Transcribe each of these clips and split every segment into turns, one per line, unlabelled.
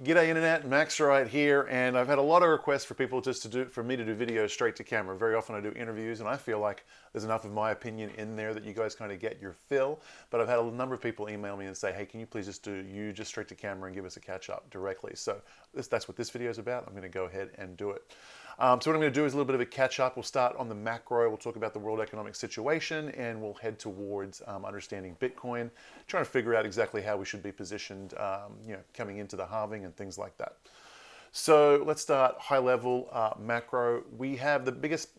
G'day Internet, Max right here, and I've had a lot of requests for people for me to do videos straight to camera. Very often I do interviews, and I feel like there's enough of my opinion in there that you guys kind of get your fill. But I've had a number of people email me and say, hey, can you please just do you just straight to camera and give us a catch up directly? So that's what this video is about. I'm going to go ahead and do it. So what I'm going to do is a little bit of a catch up. We'll start on the macro. We'll talk about the world economic situation, and we'll head towards understanding Bitcoin, trying to figure out exactly how we should be positioned, coming into the halving and things like that. So let's start high level macro. We have the biggest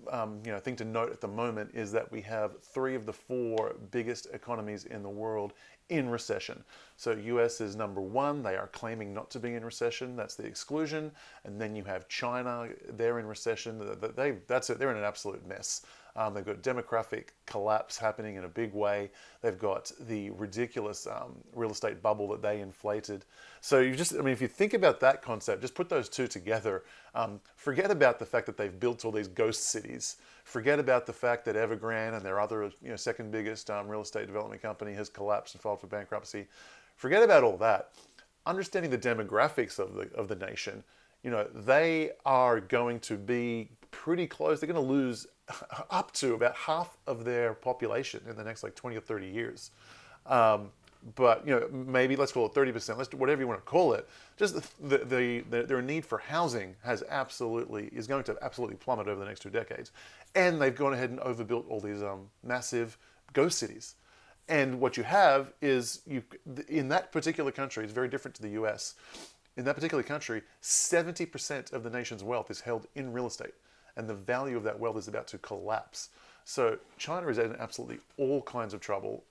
thing to note at the moment is that we have 3 of the 4 biggest economies in the world in recession. So US is number 1. They are claiming not to be in recession. That's the exclusion. And then you have China. They're in recession. They're in an absolute mess. They've got demographic collapse happening in a big way. They've got the ridiculous real estate bubble that they inflated. So if you think about that concept, just put those two together. Forget about the fact that they've built all these ghost cities. Forget about the fact that Evergrande and their other, second biggest real estate development company has collapsed and filed for bankruptcy. Forget about all that. Understanding the demographics of the nation, they are going to be pretty close. They're going to lose up to about half of their population in the next 20 or 30 years. But maybe let's call it 30%. Let's do whatever you want to call it. Just their need for housing is going to absolutely plummet over the next 2 decades, and they've gone ahead and overbuilt all these massive ghost cities. And what you have is in that particular country, it's very different to the U.S. In that particular country, 70% of the nation's wealth is held in real estate, and the value of that wealth is about to collapse. So China is in absolutely all kinds of trouble,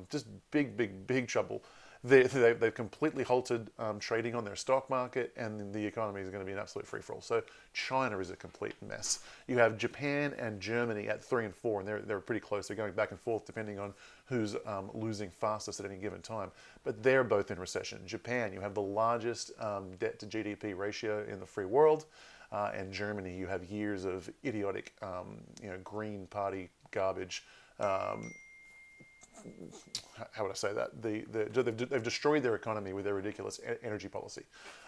just big trouble. They've completely halted trading on their stock market, and the economy is going to be an absolute free-for-all. So China is a complete mess. You have Japan and Germany at 3 and 4, and they're pretty close. They're going back and forth depending on who's losing fastest at any given time. But they're both in recession. Japan, you have the largest debt to GDP ratio in the free world. And Germany, you have years of idiotic, Green Party garbage. How would I say that? They've destroyed their economy with their ridiculous energy policy.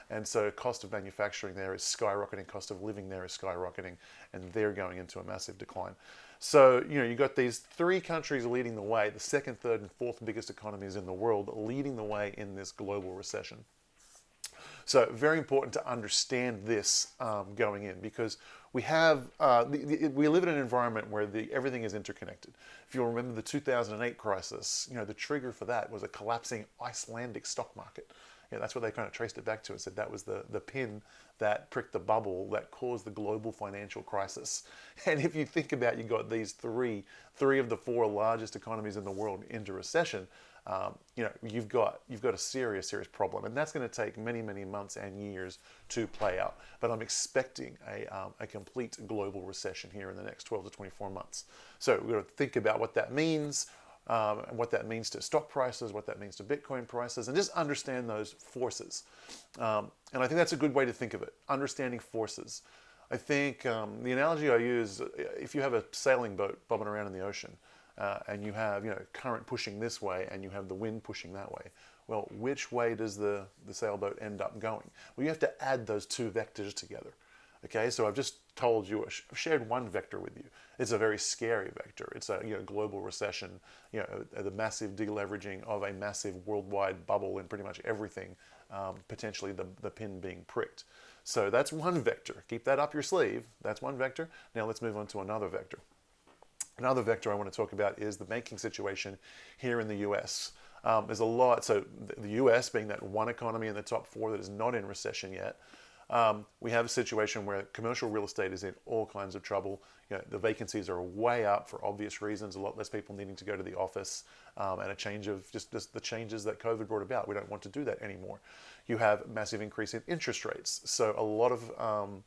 And so cost of manufacturing there is skyrocketing, cost of living there is skyrocketing, and they're going into a massive decline. So, you've got these 3 countries leading the way, the 2nd, 3rd, and 4th biggest economies in the world, leading the way in this global recession. So very important to understand this going in, because we live in an environment where everything is interconnected. If you'll remember the 2008 crisis, the trigger for that was a collapsing Icelandic stock market. That's what they kind of traced it back to and said that was the pin that pricked the bubble that caused the global financial crisis. And if you think about, you got these three of the 4 largest economies in the world into recession. You've got a serious problem, and that's going to take many months and years to play out. But I'm expecting a complete global recession here in the next 12 to 24 months. So we've got to think about what that means, and what that means to stock prices, what that means to Bitcoin prices, and just understand those forces. And I think that's a good way to think of it, understanding forces. I think the analogy I use, if you have a sailing boat bobbing around in the ocean, and you have current pushing this way and you have the wind pushing that way. Well, which way does the sailboat end up going? Well, you have to add those 2 vectors together. Okay, so I've just told you, I've shared one vector with you. It's a very scary vector. It's a global recession, the massive deleveraging of a massive worldwide bubble in pretty much everything, potentially the pin being pricked. So that's one vector. Keep that up your sleeve. That's one vector. Now let's move on to another vector. Another vector I want to talk about is the banking situation here in the US. There's a lot, so the US being that one economy in the top 4 that is not in recession yet, we have a situation where commercial real estate is in all kinds of trouble. The vacancies are way up for obvious reasons, a lot less people needing to go to the office, and a change of just the changes that COVID brought about. We don't want to do that anymore. You have massive increase in interest rates. So a lot of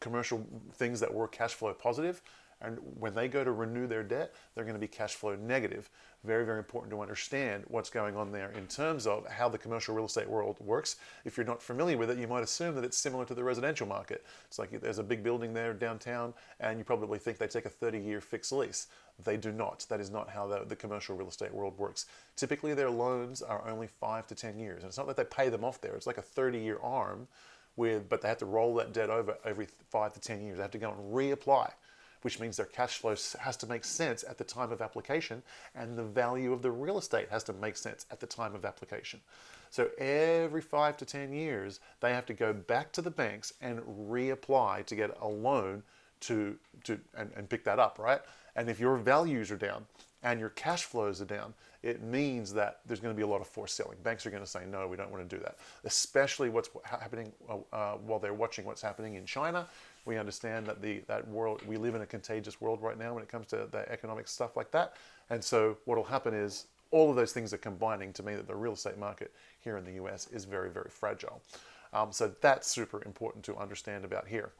commercial things that were cash flow positive And when they go to renew their debt, they're going to be cash flow negative. Very, very important to understand what's going on there in terms of how the commercial real estate world works. If you're not familiar with it, you might assume that it's similar to the residential market. It's like there's a big building there downtown, and you probably think they take a 30-year fixed lease. They do not. That is not how the commercial real estate world works. Typically, their loans are only 5 to 10 years. And it's not that they pay them off there. It's like a 30-year arm, but they have to roll that debt over every 5 to 10 years. They have to go and reapply, which means their cash flow has to make sense at the time of application, and the value of the real estate has to make sense at the time of application. So every 5 to 10 years, they have to go back to the banks and reapply to get a loan and pick that up, right? And if your values are down and your cash flows are down, it means that there's going to be a lot of forced selling. Banks are going to say, no, we don't want to do that. Especially what's happening while they're watching what's happening in China. We understand that that world, we live in a contagious world right now when it comes to the economic stuff like that. And so what will happen is all of those things are combining to mean that the real estate market here in the US is very, very fragile. So that's super important to understand about here.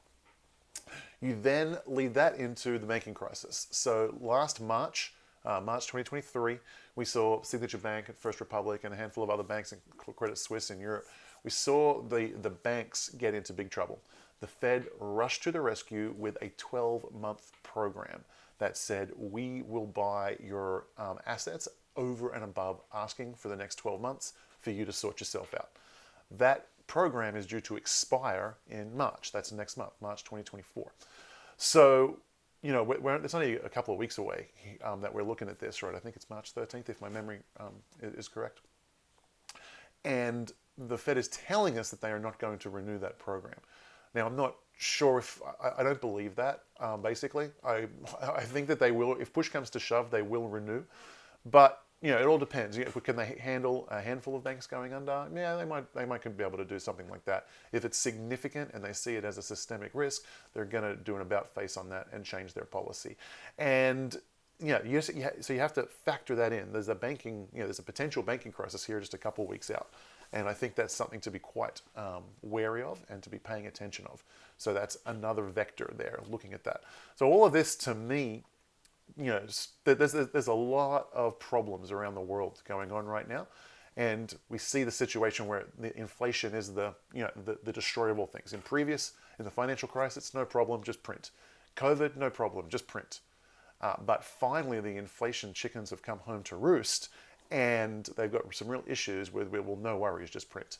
You then lead that into the banking crisis. So last March 2023, we saw Signature Bank, First Republic, and a handful of other banks, and Credit Suisse in Europe. We saw the banks get into big trouble. The Fed rushed to the rescue with a 12-month program that said, we will buy your assets over and above asking for the next 12 months for you to sort yourself out. That program is due to expire in March. That's next month, March 2024. So, you know, it's only a couple of weeks away that we're looking at this, right? I think it's March 13th, if my memory is correct. And the Fed is telling us that they are not going to renew that program. Now, I'm not sure if, I don't believe that, basically. I think that they will, if push comes to shove, they will renew. But, you know, it all depends. Can they handle a handful of banks going under? Yeah, they might be able to do something like that. If it's significant and they see it as a systemic risk, they're going to do an about face on that and change their policy. And yeah, so you have to factor that in. There's a potential banking crisis here just a couple of weeks out. And I think that's something to be quite wary of and to be paying attention of. So that's another vector there, looking at that. So all of this, to me, you know, there's a lot of problems around the world going on right now. And we see the situation where the inflation is the destroyer of all things. In the financial crisis, no problem, just print. COVID, no problem, just print. But finally, the inflation chickens have come home to roost, and they've got some real issues with, well, no worries, just print,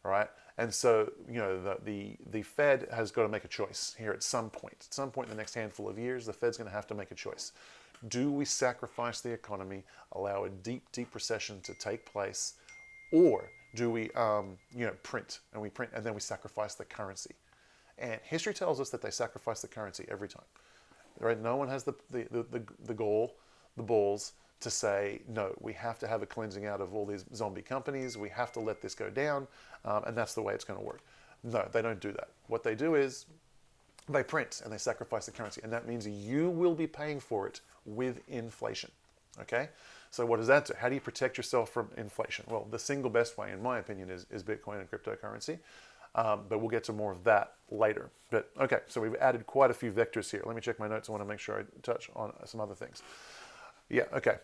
all right? And so, you know, the Fed has got to make a choice here at some point. At some point in the next handful of years, the Fed's going to have to make a choice. Do we sacrifice the economy, allow a deep, deep recession to take place, or do we, print, and then we sacrifice the currency? And history tells us that they sacrifice the currency every time. Right? No one has the balls to say, no, we have to have a cleansing out of all these zombie companies. We have to let this go down, and that's the way it's going to work. No, they don't do that. What they do is they print and they sacrifice the currency, and that means you will be paying for it with inflation. Okay? So what does that do? How do you protect yourself from inflation? Well, the single best way, in my opinion, is Bitcoin and cryptocurrency. But we'll get to more of that later. But okay, so we've added quite a few vectors here. Let me check my notes. I want to make sure I touch on some other things. Yeah, okay.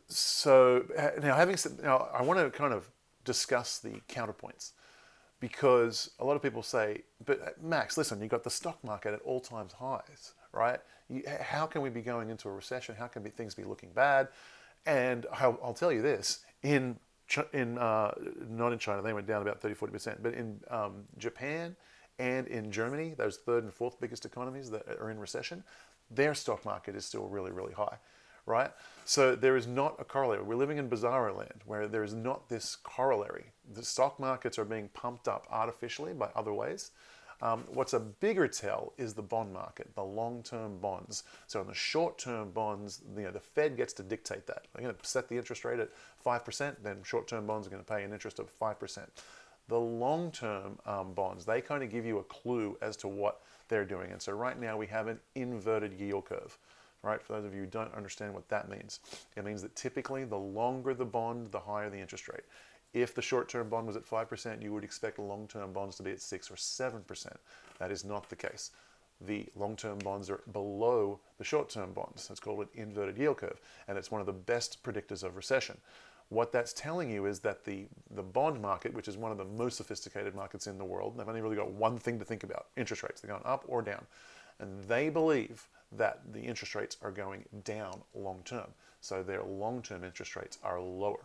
So now I want to kind of discuss the counterpoints, because a lot of people say, but Max, listen, you've got the stock market at all-time highs, right? How can we be going into a recession? How can things be looking bad? And I'll tell you this, not in China, they went down about 30-40%, but in Japan and in Germany, those third and fourth biggest economies that are in recession, their stock market is still really, really high, right? So there is not a corollary. We're living in bizarro land where there is not this corollary. The stock markets are being pumped up artificially by other ways. What's a bigger tell is the bond market, the long-term bonds. So in the short-term bonds, the Fed gets to dictate that. They're going to set the interest rate at 5%, then short-term bonds are going to pay an interest of 5%. The long-term bonds, they kind of give you a clue as to what they're doing. And so right now we have an inverted yield curve. Right? For those of you who don't understand what that means, it means that typically the longer the bond, the higher the interest rate. If the short-term bond was at 5%, you would expect long-term bonds to be at 6 or 7%. That is not the case. the long-term bonds are below the short-term bonds. It's called an inverted yield curve, and it's one of the best predictors of recession. What that's telling you is that the bond market, which is one of the most sophisticated markets in the world, they've only really got one thing to think about: interest rates. They're going up or down. And they believe that the interest rates are going down long-term. So their long-term interest rates are lower.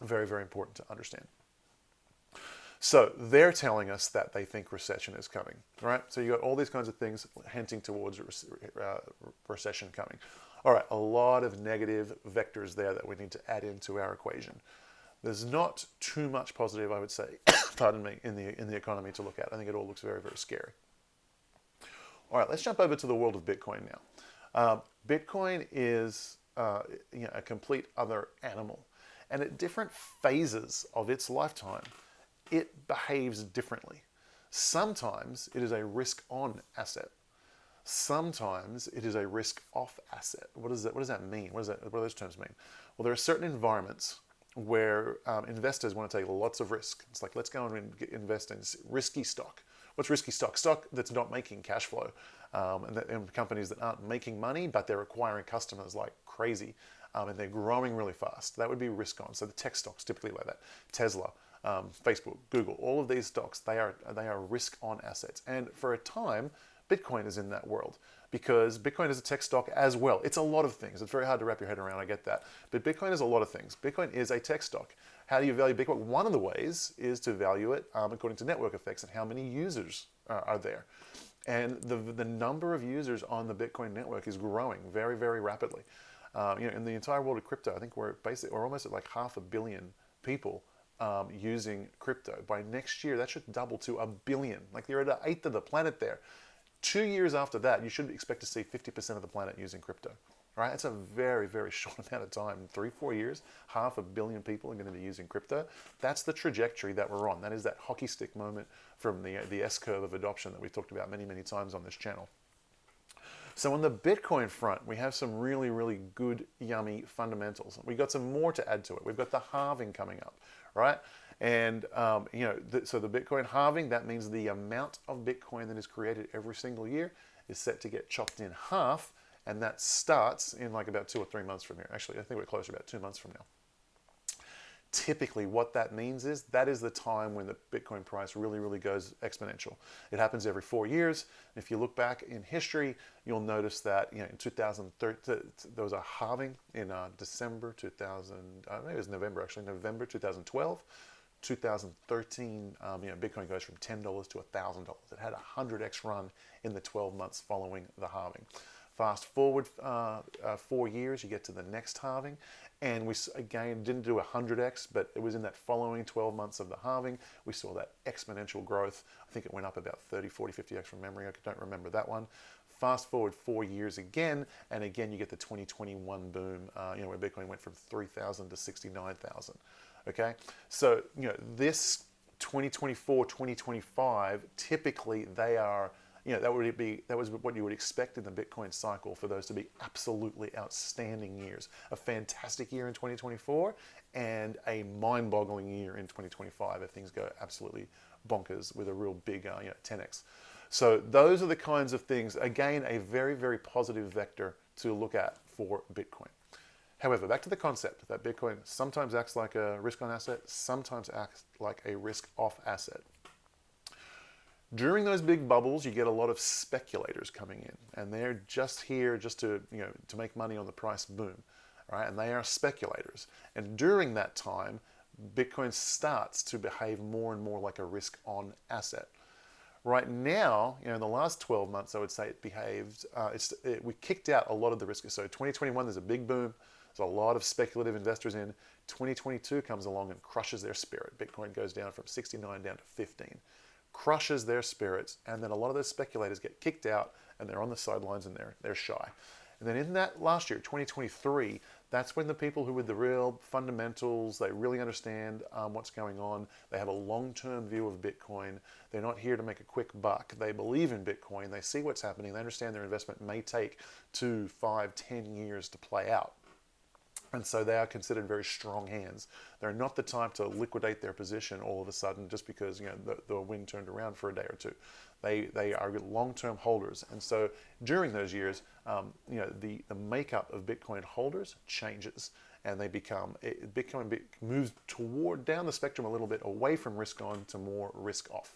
Very, very important to understand. So they're telling us that they think recession is coming, right? So you got all these kinds of things hinting towards recession coming. All right, a lot of negative vectors there that we need to add into our equation. There's not too much positive, I would say, pardon me, in the economy to look at. I think it all looks very, very scary. All right, let's jump over to the world of Bitcoin now. Bitcoin is a complete other animal, and at different phases of its lifetime, it behaves differently. Sometimes it is a risk-on asset. Sometimes it is a risk-off asset. What does that mean? What do those terms mean? Well, there are certain environments where investors want to take lots of risk. It's like, let's go and invest in risky stock. What's risky stock? Stock that's not making cash flow, and companies that aren't making money, but they're acquiring customers like crazy, and they're growing really fast. That would be risk-on. So the tech stocks typically like that. Tesla, Facebook, Google, all of these stocks, they are risk-on assets. And for a time, Bitcoin is in that world, because Bitcoin is a tech stock as well. It's a lot of things. It's very hard to wrap your head around, I get that. But Bitcoin is a lot of things. Bitcoin is a tech stock. How do you value Bitcoin? One of the ways is to value it according to network effects and how many users are there. And the number of users on the Bitcoin network is growing very, very rapidly. In the entire world of crypto, I think we're almost at like 500 million people using crypto. By next year, that should double to 1 billion. Like, you're at an eighth of the planet there. 2 years after that, you should expect to see 50% of the planet using crypto. Right? It's a very, very short amount of time. 3-4 years, 500 million people are going to be using crypto. That's the trajectory that we're on. That is that hockey stick moment from the S-curve of adoption that we've talked about many, many times on this channel. So on the Bitcoin front, we have some really, really good, yummy fundamentals. We've got some more to add to it. We've got the halving coming up, right? And, so the Bitcoin halving, that means the amount of Bitcoin that is created every single year is set to get chopped in half, and that starts in like about 2 or 3 months from here. Actually, I think we're closer, about 2 months from now. Typically, what that means is that is the time when the Bitcoin price really, really goes exponential. It happens every 4 years. If you look back in history, you'll notice that in 2013, there was a halving in December 2000, maybe it was November actually, November 2012. 2013, Bitcoin goes from $10 to $1,000. It had a 100x run in the 12 months following the halving. Fast forward 4 years, you get to the next halving, and we again didn't do 100x, but it was in that following 12 months of the halving, we saw that exponential growth. I think it went up about 30, 40, 50x from memory. I don't remember that one. Fast forward 4 years again, and again you get the 2021 boom, where Bitcoin went from 3,000 to 69,000. Okay, so this 2024, 2025, typically they are, that was what you would expect in the Bitcoin cycle, for those to be absolutely outstanding years. A fantastic year in 2024 and a mind-boggling year in 2025 if things go absolutely bonkers with a real big 10x. So those are the kinds of things, again, a very, very positive vector to look at for Bitcoin. However, back to the concept that Bitcoin sometimes acts like a risk-on asset, sometimes acts like a risk-off asset. During those big bubbles, you get a lot of speculators coming in, and they're just here just to make money on the price boom, right? And they are speculators. And during that time, Bitcoin starts to behave more and more like a risk-on asset. Right now, in the last 12 months, I would say it behaved. We kicked out a lot of the risk. So 2021, there's a big boom. There's a lot of speculative investors in. 2022 comes along and crushes their spirit. Bitcoin goes down from 69 down to 15. Crushes their spirits, and then a lot of those speculators get kicked out, and they're on the sidelines and they're shy. And then in that last year, 2023, that's when the people who with the real fundamentals, they really understand what's going on. They have a long-term view of Bitcoin. They're not here to make a quick buck. They believe in Bitcoin. They see what's happening. They understand their investment may take 2, 5, 10 years to play out. And so they are considered very strong hands. They're not the type to liquidate their position all of a sudden just because the wind turned around for a day or two. They are long-term holders, and so during those years, the makeup of Bitcoin holders changes, and Bitcoin moves toward down the spectrum a little bit away from risk on to more risk off.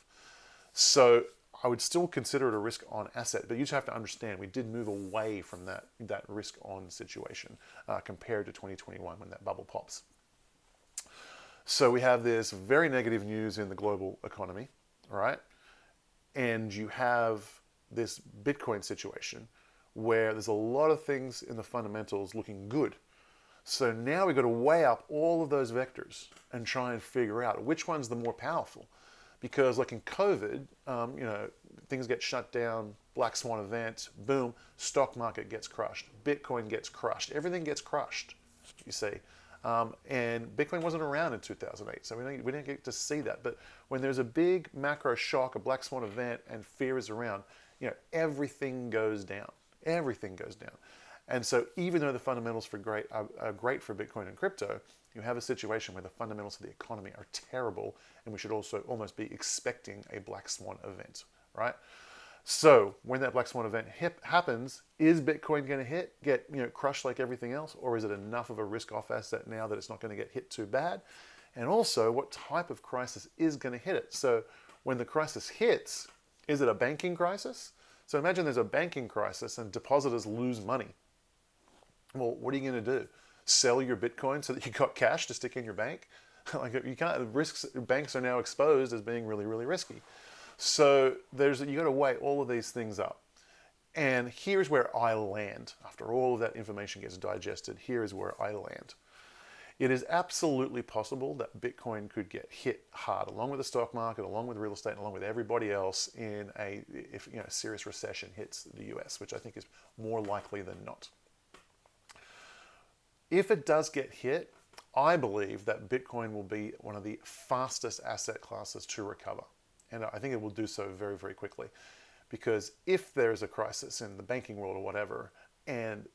So I would still consider it a risk on asset, but you just have to understand we did move away from that risk on situation compared to 2021 when that bubble pops. So we have this very negative news in the global economy, right? And you have this Bitcoin situation where there's a lot of things in the fundamentals looking good. So now we've got to weigh up all of those vectors and try and figure out which one's the more powerful. Because like in COVID, things get shut down, black swan event, boom, stock market gets crushed, Bitcoin gets crushed, everything gets crushed, you see. And Bitcoin wasn't around in 2008, so we didn't get to see that. But when there's a big macro shock, a black swan event, and fear is around, everything goes down. Everything goes down. And so even though the fundamentals are great for Bitcoin and crypto, you have a situation where the fundamentals of the economy are terrible, and we should also almost be expecting a black swan event, right? So when that black swan event happens, is Bitcoin going to get crushed like everything else, or is it enough of a risk-off asset now that it's not going to get hit too bad? And also, what type of crisis is going to hit it? So when the crisis hits, is it a banking crisis? So imagine there's a banking crisis and depositors lose money. Well, what are you going to do? Sell your Bitcoin so that you got cash to stick in your bank? Like you can't. Banks are now exposed as being really, really risky. So you got to weigh all of these things up. And here's where I land. After all of that information gets digested, here is where I land. It is absolutely possible that Bitcoin could get hit hard, along with the stock market, along with real estate, and along with everybody else if a serious recession hits the US, which I think is more likely than not. If it does get hit, I believe that Bitcoin will be one of the fastest asset classes to recover. And I think it will do so very, very quickly. Because if there's a crisis in the banking world or whatever, and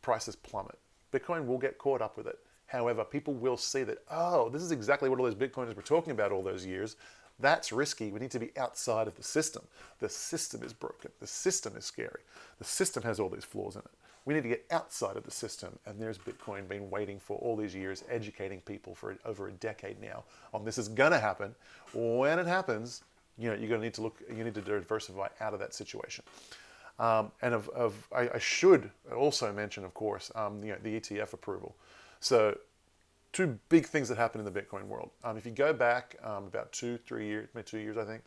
prices plummet, Bitcoin will get caught up with it. However, people will see that, oh, this is exactly what all those Bitcoiners were talking about all those years. That's risky. We need to be outside of the system. The system is broken. The system is scary. The system has all these flaws in it. We need to get outside of the system, and there's Bitcoin been waiting for all these years, educating people for over a decade now on this is going to happen. When it happens, you're going to need to you need to diversify out of that situation. I should also mention, of course, the ETF approval. So two big things that happen in the Bitcoin world. If you go back about 2 years, I think,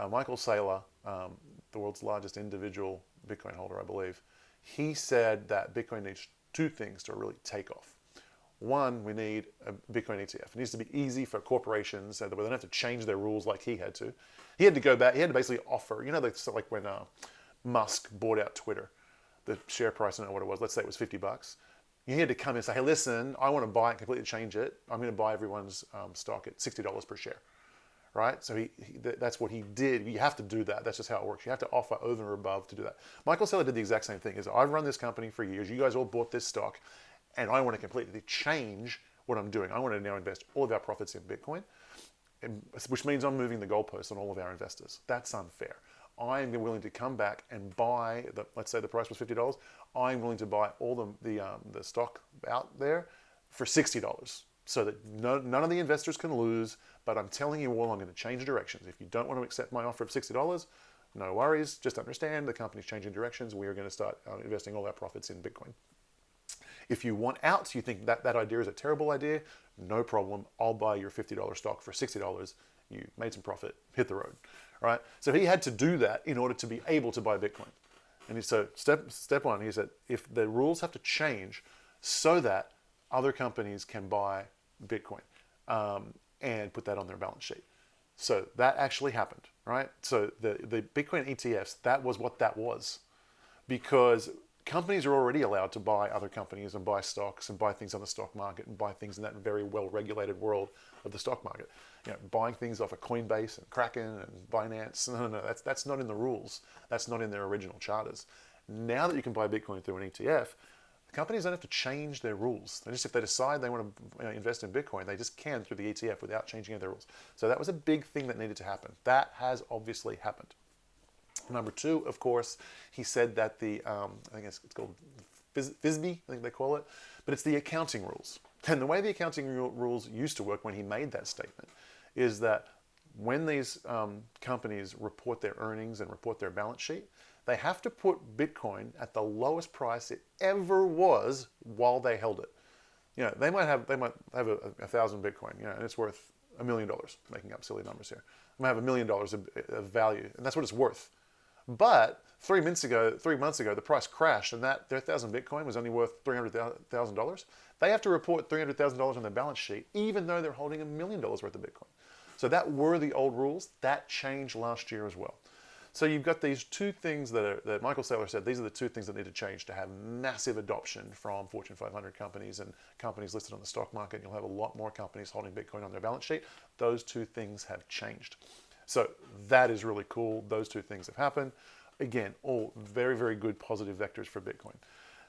Michael Saylor, the world's largest individual Bitcoin holder, I believe, he said that Bitcoin needs two things to really take off. One, we need a Bitcoin ETF. It needs to be easy for corporations so that they don't have to change their rules like he had to. He had to go back, he had to basically offer, like when Musk bought out Twitter, the share price, I don't know what it was, let's say it was $50. He had to come and say, hey, listen, I want to buy it, completely change it. I'm going to buy everyone's stock at $60 per share, right? So that's what he did. You have to do that. That's just how it works. You have to offer over and above to do that. Michael Saylor did the exact same thing. I've run this company for years. You guys all bought this stock, and I want to completely change what I'm doing. I want to now invest all of our profits in Bitcoin, which means I'm moving the goalposts on all of our investors. That's unfair. I'm willing to come back and buy, let's say the price was $50, I'm willing to buy all the stock out there for $60 so that none of the investors can lose, but I'm telling you all I'm going to change directions. If you don't want to accept my offer of $60, no worries, just understand the company's changing directions. We are going to start investing all our profits in Bitcoin. If you want out, you think that idea is a terrible idea, no problem. I'll buy your $50 stock for $60. You made some profit, hit the road, right? So he had to do that in order to be able to buy Bitcoin. And so step one, he said, if the rules have to change so that other companies can buy Bitcoin and put that on their balance sheet. So that actually happened, right? So the Bitcoin ETFs, that was what that was, because companies are already allowed to buy other companies and buy stocks and buy things on the stock market and buy things in that very well-regulated world of the stock market. Buying things off of Coinbase and Kraken and Binance, no, that's not in the rules. That's not in their original charters. Now that you can buy Bitcoin through an ETF, companies don't have to change their rules. They just, if they decide they want to invest in Bitcoin, they just can through the ETF without changing their rules. So that was a big thing that needed to happen. That has obviously happened. Number two, of course, he said that the, I think it's called FISB, I think they call it, but it's the accounting rules. And the way the accounting rules used to work when he made that statement is that when these companies report their earnings and report their balance sheet, they have to put Bitcoin at the lowest price it ever was while they held it. You know, they might have 1,000 Bitcoin, you know, and it's worth $1 million, making up silly numbers here. They might have $1 million of value, and that's what it's worth. But 3 months ago, the price crashed, and that their 1,000 Bitcoin was only worth $300,000. They have to report $300,000 on their balance sheet, even though they're holding $1 million worth of Bitcoin. So that were the old rules. That changed last year as well. So you've got these two things that Michael Saylor said, these are the two things that need to change to have massive adoption from Fortune 500 companies and companies listed on the stock market. You'll have a lot more companies holding Bitcoin on their balance sheet. Those two things have changed. So that is really cool. Those two things have happened. Again, all very, very good positive vectors for Bitcoin.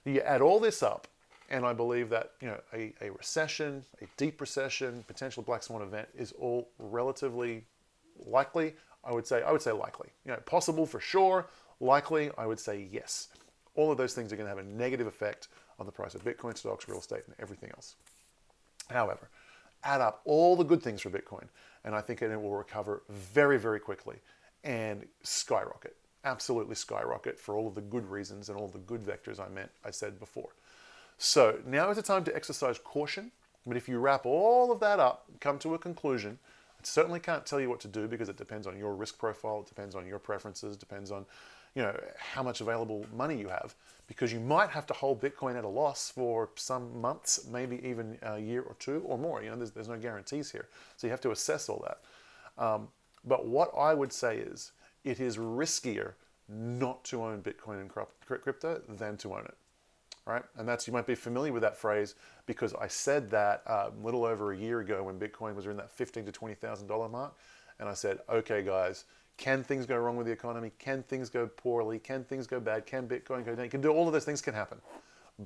You add all this up, and I believe that, you know, a recession, a deep recession, potential black swan event is all relatively likely. I would say likely. You know, possible for sure. Likely, I would say yes. All of those things are going to have a negative effect on the price of Bitcoin, stocks, real estate, and everything else. However, add up all the good things for Bitcoin, and I think it will recover very, very quickly and skyrocket. Absolutely skyrocket for all of the good reasons and all the good vectors I said before. So now is the time to exercise caution. But if you wrap all of that up, come to a conclusion. I certainly can't tell you what to do because it depends on your risk profile, it depends on your preferences, depends on, you know, how much available money you have, because you might have to hold Bitcoin at a loss for some months, maybe even a year or two or more. You know, there's no guarantees here, so you have to assess all that. But what I would say is, it is riskier not to own Bitcoin and crypto than to own it. Right? And that's, you might be familiar with that phrase because I said that a little over a year ago when Bitcoin was in that $15,000 to $20,000 mark. And I said, okay, guys, can things go wrong with the economy? Can things go poorly? Can things go bad? Can Bitcoin go down? You can do all of those things can happen.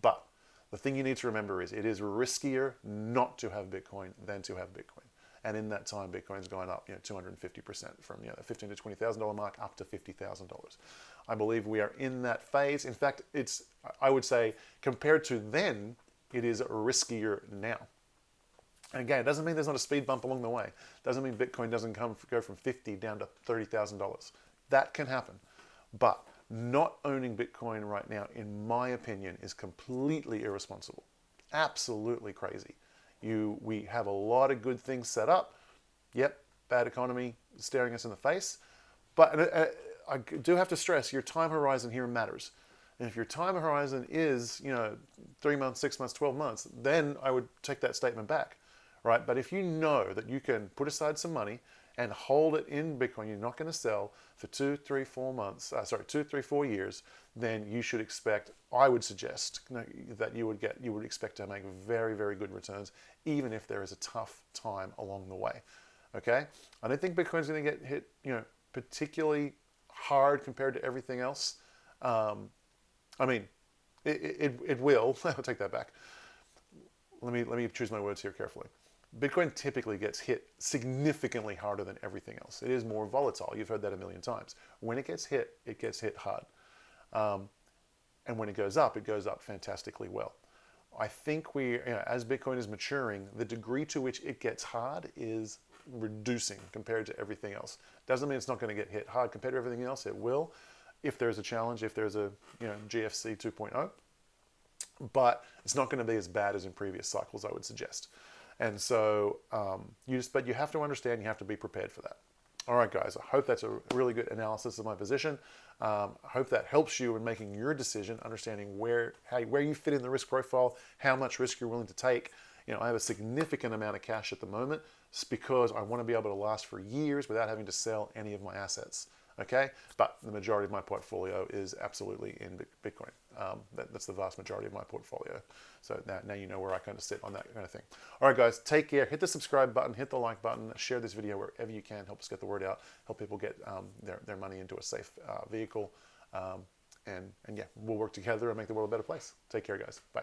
But the thing you need to remember is it is riskier not to have Bitcoin than to have Bitcoin. And in that time, Bitcoin's gone up, you know, 250% from, you know, the $15,000 to $20,000 mark up to $50,000. I believe we are in that phase. In fact, it's, I would say, compared to then, it is riskier now. And again, it doesn't mean there's not a speed bump along the way. It doesn't mean Bitcoin doesn't go from $50,000 down to $30,000. That can happen. But not owning Bitcoin right now, in my opinion, is completely irresponsible. Absolutely crazy. We have a lot of good things set up. Yep, bad economy staring us in the face. But I do have to stress, your time horizon here matters. And if your time horizon is, you know, 3 months, 6 months, 12 months, then I would take that statement back, right? But if you know that you can put aside some money and hold it in Bitcoin, you're not going to sell for 2, 3, 4 months, 2, 3, 4 years, then you should expect, I would suggest, that you would expect to make very, very good returns, even if there is a tough time along the way. Okay? I don't think Bitcoin's going to get hit, you know, particularly hard compared to everything else. I mean, it will. I'll take that back. Let me choose my words here carefully. Bitcoin typically gets hit significantly harder than everything else. It is more volatile. You've heard that a million times. When it gets hit hard. And when it goes up fantastically well. I think as Bitcoin is maturing, the degree to which it gets hard is reducing compared to everything else. Doesn't mean it's not going to get hit hard compared to everything else. It will, if there's a challenge, if there's a GFC 2.0. But it's not going to be as bad as in previous cycles, I would suggest. And so but you have to understand, you have to be prepared for that. All right, guys, I hope that's a really good analysis of my position. I hope that helps you in making your decision, understanding where you fit in the risk profile, how much risk you're willing to take. You know, I have a significant amount of cash at the moment because I want to be able to last for years without having to sell any of my assets. Okay, but the majority of my portfolio is absolutely in Bitcoin. That's the vast majority of my portfolio. So now you know where I kind of sit on that kind of thing. All right, guys, take care. Hit the subscribe button, hit the like button, share this video wherever you can. Help us get the word out. Help people get their money into a safe vehicle. and yeah, we'll work together and make the world a better place. Take care, guys. Bye.